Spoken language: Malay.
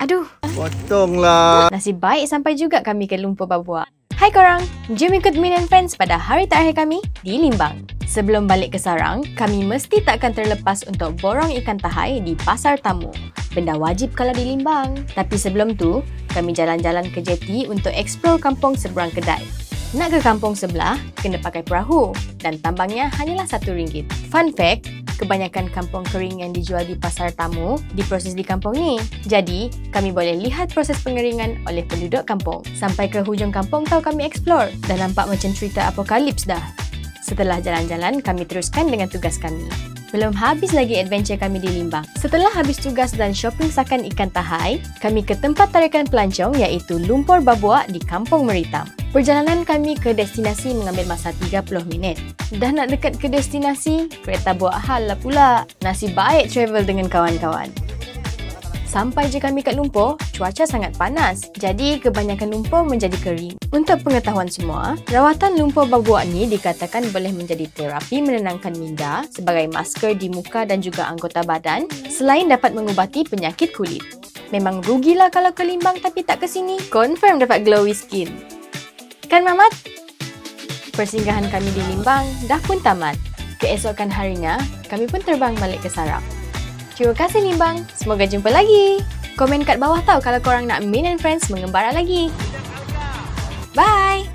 Aduh, Potonglah. nasib baik sampai juga kami ke Lumpur Babua. Hai korang, jom ikut Min and Friends pada hari terakhir kami di Limbang. Sebelum balik ke sarang, kami mesti takkan terlepas untuk borong ikan tahai di Pasar Tamu. Benda wajib kalau di Limbang. Tapi sebelum tu, kami jalan-jalan ke jeti untuk eksplor kampung seberang kedai. Nak ke kampung sebelah, kena pakai perahu dan tambangnya hanyalah RM1. Fun fact, kebanyakan kampung kering yang dijual di Pasar Tamu diproses di kampung ni. Jadi, kami boleh lihat proses pengeringan oleh penduduk kampung. Sampai ke hujung kampung tahu kami explore dan nampak macam cerita apokalips dah. Setelah jalan-jalan, kami teruskan dengan tugas kami. Belum habis lagi adventure kami di Limbang. Setelah habis tugas dan shopping sakan ikan tahai, kami ke tempat tarikan pelancong iaitu Lumpur Babua di Kampung Meritam. Perjalanan kami ke destinasi mengambil masa 30 minit. Dah nak dekat ke destinasi, kereta buat hal lah pula. Nasib baik travel dengan kawan-kawan. Sampai je kami kat Lumpur, cuaca sangat panas. Jadi, kebanyakan lumpur menjadi kering. Untuk pengetahuan semua, rawatan lumpur babua ni dikatakan boleh menjadi terapi menenangkan minda sebagai masker di muka dan juga anggota badan, selain dapat mengubati penyakit kulit. Memang rugilah kalau ke Limbang tapi tak ke sini. Confirm dapat glowy skin. Kan Mamat? Persinggahan kami di Limbang dah pun tamat. Keesokan harinya, kami pun terbang balik ke sarang. Terima kasih Limbang. Semoga jumpa lagi. Komen kat bawah tau kalau korang nak Min and Friends mengembara lagi. Bye!